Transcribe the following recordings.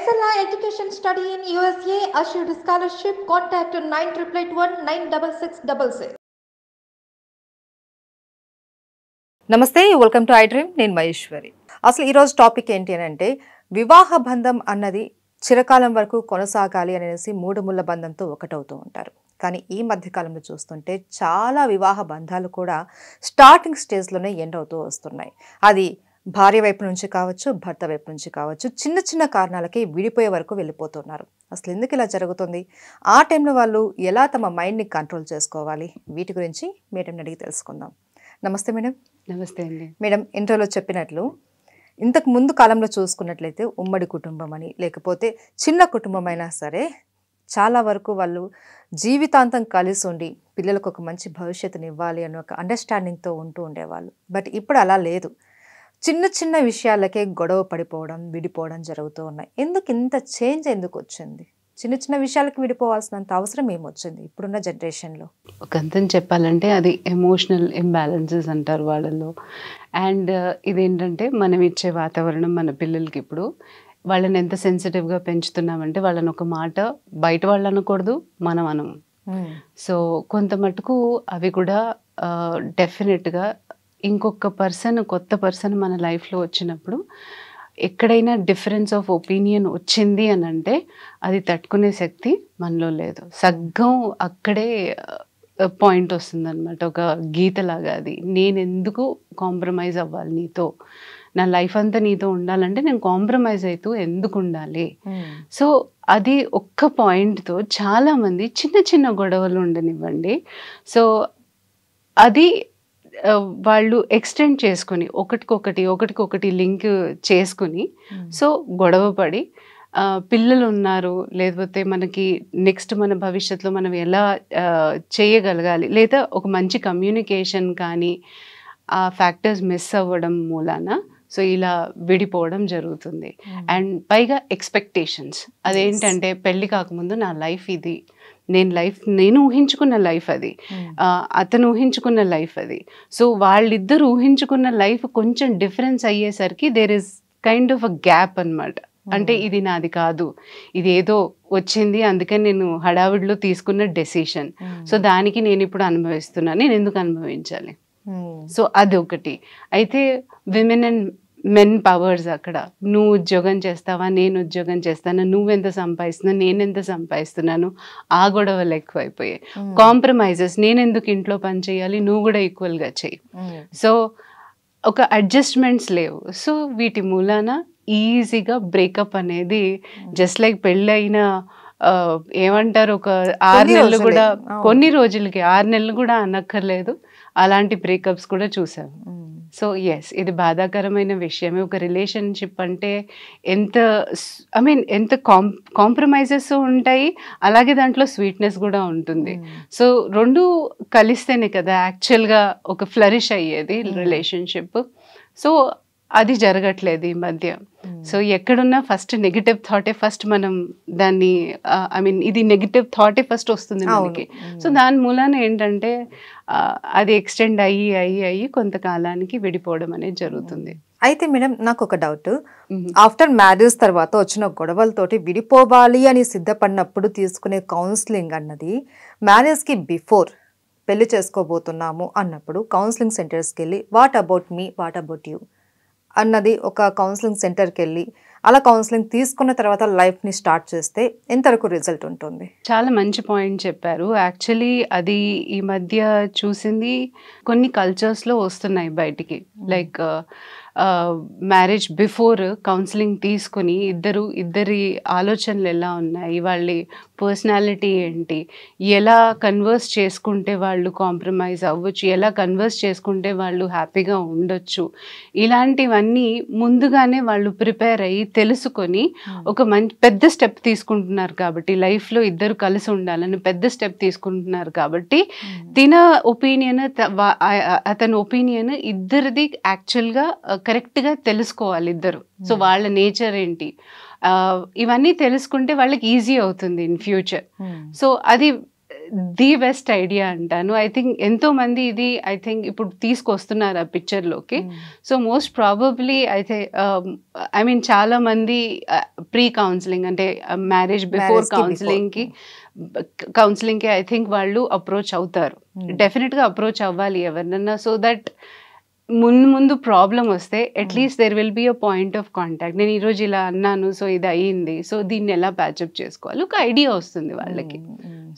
Excella Education Study in USA assured scholarship. Contact 9881 నమస్తే, welcome to I dream. నేను మహేశ్వరి. అసలు ఈరోజు టాపిక్ ఏంటి అని అంటే, వివాహ బంధం అన్నది చిరకాలం వరకు కొనసాగాలి అనేసి మూడు ముళ్ళ బంధంతో ఒకటవుతూ ఉంటారు. కానీ ఈ మధ్యకాలంలో చూస్తుంటే చాలా వివాహ బంధాలు కూడా స్టార్టింగ్ స్టేజ్లోనే ఎండ్ అవుతూ వస్తున్నాయి. అది భార్య వైపు నుంచి కావచ్చు, భర్త వైపు నుంచి కావచ్చు, చిన్న చిన్న కారణాలకి విడిపోయే వరకు వెళ్ళిపోతున్నారు. అసలు ఎందుకు ఇలా జరుగుతుంది? ఆ టైంలో వాళ్ళు ఎలా తమ మైండ్ని కంట్రోల్ చేసుకోవాలి? వీటి గురించి మేడంని అడిగి తెలుసుకుందాం. నమస్తే మేడం. నమస్తే అండి. మేడం, ఇంట్రోలో చెప్పినట్లు ఇంతకు ముందు కాలంలో చూసుకున్నట్లయితే ఉమ్మడి కుటుంబం అని, లేకపోతే చిన్న కుటుంబం అయినా సరే చాలా వరకు వాళ్ళు జీవితాంతం కలిసి ఉండి పిల్లలకు ఒక మంచి భవిష్యత్తుని ఇవ్వాలి అని ఒక అండర్స్టాండింగ్తో ఉంటూ ఉండేవాళ్ళు. బట్ ఇప్పుడు అలా లేదు. చిన్న చిన్న విషయాలకే గొడవ పడిపోవడం, విడిపోవడం జరుగుతూ ఉన్నాయి. ఎందుకు ఇంత చేంజ్ ఎందుకు వచ్చింది? చిన్న చిన్న విషయాలకు విడిపోవాల్సినంత అవసరం ఏమొచ్చింది ఇప్పుడున్న జనరేషన్లో? ఒక అంతం చెప్పాలంటే అది ఎమోషనల్ ఇంబ్యాలెన్సెస్ అంటారు వాళ్ళలో. అండ్ ఇదేంటంటే మనం ఇచ్చే వాతావరణం మన పిల్లలకి ఇప్పుడు వాళ్ళని ఎంత సెన్సిటివ్గా పెంచుతున్నామంటే వాళ్ళని ఒక మాట బయట వాళ్ళు అనకూడదు, మనం అనము. సో కొంత మటుకు అవి కూడా డెఫినెట్గా ఇంకొక కొత్త పర్సన్ మన లైఫ్లో వచ్చినప్పుడు ఎక్కడైనా డిఫరెన్స్ ఆఫ్ ఒపీనియన్ వచ్చింది అని అంటే అది తట్టుకునే శక్తి మనలో లేదు. సగ్గం అక్కడే పాయింట్ వస్తుందన్నమాట, ఒక గీతలాగా. అది నేను ఎందుకు కాంప్రమైజ్ అవ్వాలి నీతో? నా లైఫ్ అంతా నీతో ఉండాలంటే నేను కాంప్రమైజ్ అవుతూ ఎందుకు ఉండాలి? సో అది ఒక్క పాయింట్తో చాలామంది చిన్న చిన్న గొడవలు ఉండనివ్వండి. సో అది వాళ్ళు ఎక్స్టెండ్ చేసుకుని ఒకటికొకటి లింక్ చేసుకుని సో గొడవ పడి పిల్లలు ఉన్నారు, లేకపోతే మనకి నెక్స్ట్ మన భవిష్యత్తులో మనం ఎలా చేయగలగాలి, లేదా ఒక మంచి కమ్యూనికేషన్ కానీ ఆ ఫ్యాక్టర్స్ మిస్ అవ్వడం మూలాన సో ఇలా విడిపోవడం జరుగుతుంది. అండ్ పైగా ఎక్స్పెక్టేషన్స్. అదేంటంటే పెళ్ళి కాకముందు నా లైఫ్ ఇది, నేను ఊహించుకున్న లైఫ్ అది, అతను ఊహించుకున్న లైఫ్ అది. సో వాళ్ళిద్దరు ఊహించుకున్న లైఫ్ కొంచెం డిఫరెన్స్ అయ్యేసరికి there is kind of a gap అన్నమాట. అంటే ఇది నాది కాదు, ఇది ఏదో వచ్చింది, అందుకని నేను హడావిడిలో తీసుకున్న డెసిషన్, సో దానికి నేను ఇప్పుడు అనుభవిస్తున్నాను, నేను ఎందుకు అనుభవించాలి? సో అది ఒకటి. అయితే విమెన్ అండ్ మెన్ పవర్స్ అక్కడ. నువ్వు ఉద్యోగం చేస్తావా, నేను ఉద్యోగం చేస్తాను, నువ్వెంత సంపాదిస్తున్నావు, నేనెంత సంపాదిస్తున్నాను, ఆ గొడవలు ఎక్కువైపోయాయి. కాంప్రమైజెస్, నేను ఎందుకు ఇంట్లో పని చేయాలి, నువ్వు కూడా ఈక్వల్గా చెయ్యి. సో ఒక అడ్జస్ట్మెంట్స్ లేవు. సో వీటి మూలాన ఈజీగా బ్రేకప్ అనేది జస్ట్ లైక్ పెళ్ళైన ఏమంటారు ఒక 6 నెలలు కూడా, కొన్ని రోజులకి 6 నెలలు కూడా అనక్కర్లేదు, అలాంటి బ్రేకప్స్ కూడా చూసాము. సో ఎస్, ఇది బాధాకరమైన విషయమే. ఒక రిలేషన్షిప్ అంటే ఎంత ఎంత కాంప్రమైజెస్ ఉంటాయి, అలాగే దాంట్లో స్వీట్నెస్ కూడా ఉంటుంది. సో రెండు కలిస్తేనే కదా యాక్చువల్గా ఒక ఫ్లరిష్ అయ్యేది రిలేషన్షిప్. సో అది జరగట్లేదు ఈ మధ్య. సో ఎక్కడున్నా ఫస్ట్ నెగిటివ్ థాటే ఫస్ట్ మనం దాన్ని ఇది నెగిటివ్ థాటే ఫస్ట్ వస్తుంది మనకి. సో దాని మూలాన ఏంటంటే అది ఎక్స్టెండ్ అయ్యి కొంతకాలానికి విడిపోవడం అనేది జరుగుతుంది. అయితే మేడం, నాకు ఒక డౌట్. ఆఫ్టర్ మ్యారేజ్ తర్వాత వచ్చిన గొడవలతోటి విడిపోవాలి అని సిద్ధపడినప్పుడు తీసుకునే కౌన్సిలింగ్ అన్నది మ్యారేజ్కి బిఫోర్ పెళ్లి చేసుకోబోతున్నాము అన్నప్పుడు కౌన్సిలింగ్ సెంటర్స్కి వెళ్ళి what about me, what about you అన్నది ఒక కౌన్సిలింగ్ సెంటర్కి వెళ్ళి అలా కౌన్సిలింగ్ తీసుకున్న తర్వాత లైఫ్ని స్టార్ట్ చేస్తే ఎంతవరకు రిజల్ట్ ఉంటుంది? చాలా మంచి పాయింట్ చెప్పారు. యాక్చువల్లీ అది ఈ మధ్య చూసింది కొన్ని కల్చర్స్లో వస్తున్నాయి బయటికి. లైక్ మ్యారేజ్ బిఫోర్ కౌన్సిలింగ్ తీసుకుని ఇద్దరి ఆలోచనలు ఎలా ఉన్నాయి, వాళ్ళ పర్సనాలిటీ ఏంటి, ఎలా కన్వర్స్ చేసుకుంటే వాళ్ళు కాంప్రమైజ్ అవ్వచ్చు, ఎలా కన్వర్స్ చేసుకుంటే వాళ్ళు హ్యాపీగా ఉండొచ్చు, ఇలాంటివన్నీ ముందుగానే వాళ్ళు ప్రిపేర్ అయ్యి తెలుసుకొని ఒక పెద్ద స్టెప్ తీసుకుంటున్నారు. కాబట్టి లైఫ్లో ఇద్దరు కలిసి ఉండాలని పెద్ద స్టెప్ తీసుకుంటున్నారు. కాబట్టి అతని ఒపీనియన్ ఇద్దరిది యాక్చువల్గా కరెక్ట్గా తెలుసుకోవాలి ఇద్దరు. సో వాళ్ళ నేచర్ ఏంటి, ఇవన్నీ తెలుసుకుంటే వాళ్ళకి ఈజీ అవుతుంది ఇన్ ఫ్యూచర్. సో అది ది బెస్ట్ ఐడియా అంటాను. ఐ థింక్ ఎంతో మంది ఇది ఐ థింక్ ఇప్పుడు తీసుకొస్తున్నారు ఆ పిక్చర్లోకి. సో మోస్ట్ ప్రాబబ్లీ అయితే ఐ మీన్ చాలా మంది ప్రీ కౌన్సిలింగ్ అంటే మ్యారేజ్ బిఫోర్ కౌన్సిలింగ్కి ఐ థింక్ వాళ్ళు అప్రోచ్ అవుతారు. డెఫినెట్గా అప్రోచ్ అవ్వాలి ఎవరినన్నా, సో దట్ ముందు ప్రాబ్లం వస్తే at least there will be a point of contact. నేను ఈరోజు ఇలా అన్నాను, సో ఇది అయ్యింది, సో దీన్ని ఎలా ప్యాచప్ చేసుకోవాలి, ఒక ఐడియా వస్తుంది వాళ్ళకి.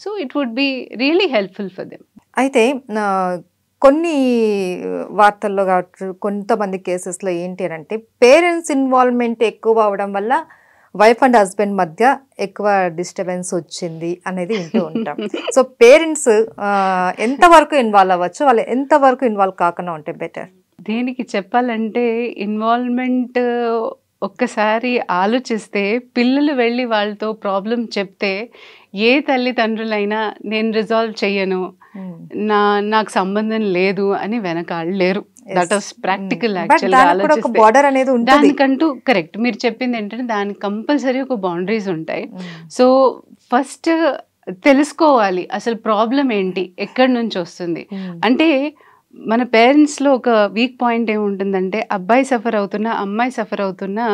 So it would be really helpful for them. అయితే కొన్ని వార్తల్లో కావచ్చు, కొంతమంది కేసెస్లో ఏంటి అని అంటే పేరెంట్స్ ఇన్వాల్వ్మెంట్ ఎక్కువ అవడం వల్ల వైఫ్ అండ్ హస్బెండ్ మధ్య ఎక్కువ డిస్టర్బెన్స్ వచ్చింది అనేది వింటూ ఉంటాం. సో పేరెంట్స్ ఎంతవరకు ఇన్వాల్వ్ అవ్వచ్చు, వాళ్ళు ఎంతవరకు ఇన్వాల్వ్ కాకుండా ఉంటే బెటర్? దీనికి చెప్పాలంటే ఇన్వాల్వ్మెంట్ ఒక్కసారి ఆలోచిస్తే, పిల్లలు వెళ్ళి వాళ్ళతో ప్రాబ్లం చెప్తే ఏ తల్లిదండ్రులైనా నేను రిజాల్వ్ చెయ్యను, నాకు సంబంధం లేదు అని వెనకాడలేరు. That was practical. దానికంటూ కరెక్ట్ మీరు చెప్పింది ఏంటంటే దానికి కంపల్సరీ ఒక బౌండరీస్ ఉంటాయి. సో ఫస్ట్ తెలుసుకోవాలి అసలు ప్రాబ్లం ఏంటి, ఎక్కడి నుంచి వస్తుంది. అంటే మన పేరెంట్స్లో ఒక వీక్ పాయింట్ ఏముంటుందంటే, అబ్బాయి సఫర్ అవుతున్నా అమ్మాయి సఫర్ అవుతున్నా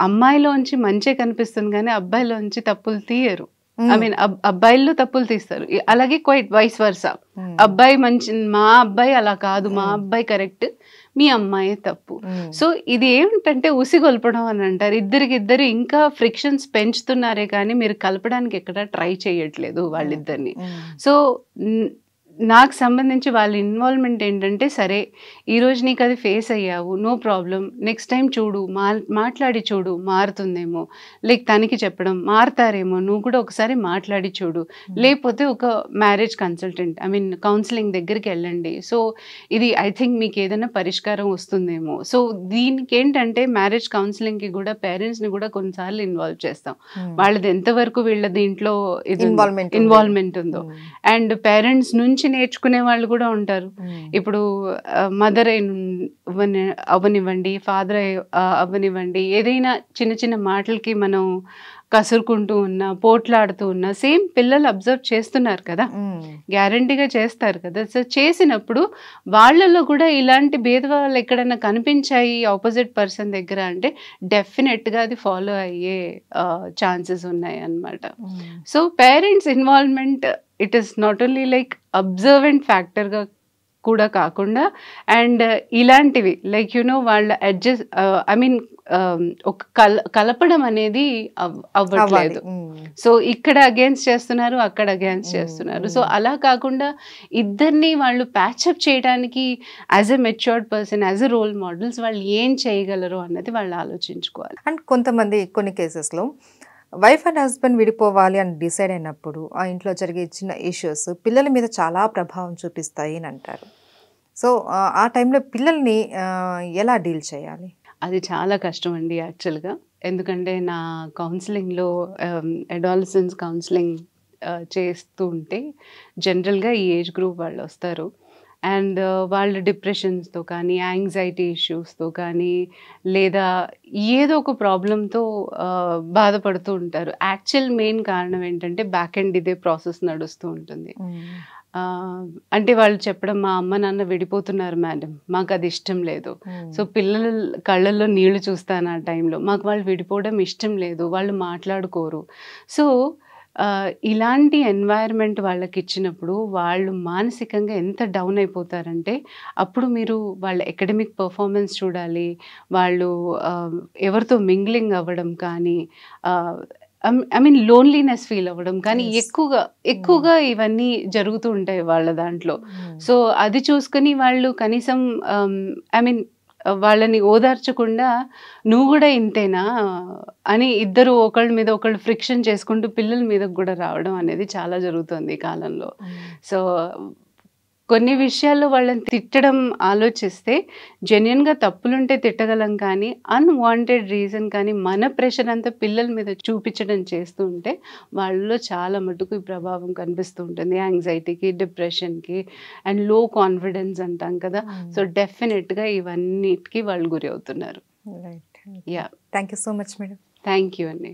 అమ్మాయిలోంచి మంచే కనిపిస్తుంది కానీ అబ్బాయిలోంచి తప్పులు తీయరు. ఐ మీన్ అబ్బాయిల్లో తప్పులు తీస్తారు. అలాగే క్వైట్ వైస్ వర్సా, అబ్బాయి మంచి, మా అబ్బాయి అలా కాదు, మా అబ్బాయి కరెక్ట్, మీ అమ్మాయి తప్పు. సో ఇది ఏమిటంటే ఉసిగొల్పడం అని అంటారు. ఇద్దరు ఇంకా ఫ్రిక్షన్స్ పెంచుతున్నారే కానీ మీరు కలపడానికి ఎక్కడ ట్రై చేయట్లేదు వాళ్ళిద్దరిని. సో నాకు సంబంధించి వాళ్ళ ఇన్వాల్వ్మెంట్ ఏంటంటే, సరే ఈరోజు నీకు అది ఫేస్ అయ్యావు, నో ప్రాబ్లం, నెక్స్ట్ టైం చూడు, మాట్లాడి చూడు, మారుతుందేమో, లైక్ తనకి చెప్పడం, మారుతారేమో, నువ్వు కూడా ఒకసారి మాట్లాడి చూడు, లేకపోతే ఒక marriage consultant I mean counselling దగ్గరికి వెళ్ళండి. సో ఇది ఐ థింక్ మీకు ఏదైనా పరిష్కారం వస్తుందేమో. సో దీనికి ఏంటంటే మ్యారేజ్ కౌన్సిలింగ్కి కూడా పేరెంట్స్ని కూడా కొన్నిసార్లు ఇన్వాల్వ్ చేస్తాం. వాళ్ళది ఎంతవరకు వీళ్ళ దీంట్లో ఇన్వాల్వ్మెంట్ ఉందో. అండ్ పేరెంట్స్ నుంచి నేర్చుకునే వాళ్ళు కూడా ఉంటారు. ఇప్పుడు మదర్ అవ్వనివ్వండి, ఫాదర్ అవ్వనివ్వండి, ఏదైనా చిన్న చిన్న మాటలకి మనం కసురుకుంటూ ఉన్నా, పోట్లాడుతూ ఉన్నా సేమ్ పిల్లలు అబ్జర్వ్ చేస్తున్నారు కదా, గ్యారంటీగా చేస్తారు కదా. సో చేసినప్పుడు వాళ్ళలో కూడా ఇలాంటి భేదభావాలు ఎక్కడైనా కనిపించాయి ఆపోజిట్ పర్సన్ దగ్గర అంటే డెఫినెట్గా అది ఫాలో అయ్యే ఛాన్సెస్ ఉన్నాయి అన్నమాట. So parents involvement it is not only like observant ఫ్యాక్టర్గా కూడా కాకుండా అండ్ ఇలాంటివి లైక్ వాళ్ళ అడ్జస్ట్ ఐ మీన్ ఒక కలపడం అనేది అవ్వట్లేదు. సో ఇక్కడ అగేన్స్ట్ చేస్తున్నారు, అక్కడ అగేన్స్ట్ చేస్తున్నారు. సో అలా కాకుండా ఇద్దరిని వాళ్ళు ప్యాచప్ చేయడానికి as a matured person, as a role models వాళ్ళు ఏం చేయగలరు అన్నది వాళ్ళు ఆలోచించుకోవాలి. అండ్ కొంతమంది కొన్ని కేసెస్లో వైఫ్ అండ్ హస్బెండ్ విడిపోవాలి అని డిసైడ్ అయినప్పుడు ఆ ఇంట్లో జరిగే చిన్న ఇష్యూస్ పిల్లల మీద చాలా ప్రభావం చూపిస్తాయి అని అంటారు. సో ఆ టైంలో పిల్లల్ని ఎలా డీల్ చేయాలి? అది చాలా కష్టం అండి యాక్చువల్గా. ఎందుకంటే నా కౌన్సిలింగ్లో అడాలసెన్స్ కౌన్సిలింగ్ చేస్తూ ఉంటే జనరల్గా ఈ ఏజ్ గ్రూప్ వాళ్ళు వస్తారు. అండ్ వాళ్ళ డిప్రెషన్స్తో కానీ, యాంగ్జైటీ ఇష్యూస్తో కానీ, లేదా ఏదో ఒక ప్రాబ్లంతో బాధపడుతూ ఉంటారు. యాక్చువల్ మెయిన్ కారణం ఏంటంటే బ్యాక్ ఎండ్ ఇదే ప్రాసెస్ నడుస్తూ ఉంటుంది. అంటే వాళ్ళు చెప్పడం, మా అమ్మ నాన్న విడిపోతున్నారు మేడం, మాకు అది ఇష్టం లేదు. సో పిల్లల కళ్ళల్లో నీళ్లు చూస్తాను ఆ టైంలో, మాకు వాళ్ళు విడిపోవడం ఇష్టం లేదు, వాళ్ళు మాట్లాడుకోరు. సో ఇలాంటి ఎన్వైర్న్మెంట్ వాళ్ళకి ఇచ్చినప్పుడు వాళ్ళు మానసికంగా ఎంత డౌన్ అయిపోతారంటే అప్పుడు మీరు వాళ్ళ అకాడమిక్ పర్ఫార్మెన్స్ చూడాలి, వాళ్ళు ఎవరితో మింగ్లింగ్ అవ్వడం కానీ, ఐ మీన్ లోన్లీనెస్ ఫీల్ అవ్వడం కానీ ఎక్కువగా ఇవన్నీ జరుగుతూ ఉంటాయి వాళ్ళ దాంట్లో. సో అది చూసుకొని వాళ్ళు కనీసం ఐ మీన్ వాళ్ళని ఓదార్చకుండా నువ్వు కూడా ఇంతేనా అని ఇద్దరు ఒకళ్ళ మీద ఒకళ్ళు ఫ్రిక్షన్ చేసుకుంటూ పిల్లల మీద కూడా రావడం అనేది చాలా జరుగుతుంది ఈ కాలంలో. సో కొన్ని విషయాల్లో వాళ్ళని తిట్టడం ఆలోచిస్తే జెన్యున్గా తప్పులుంటే తిట్టగలం కానీ అన్వాంటెడ్ రీజన్ కానీ మన ప్రెషర్ అంతా పిల్లల మీద చూపించడం చేస్తూ ఉంటే వాళ్ళలో చాలా మటుకు ఈ ప్రభావం కనిపిస్తూ ఉంటుంది. యాంగ్జైటీకి, డిప్రెషన్కి అండ్ లో కాన్ఫిడెన్స్ అంటాం కదా. సో డెఫినెట్గా ఇవన్నిటికీ వాళ్ళు గురి అవుతున్నారు. Yeah, thank you so much madam. Thank you అండి.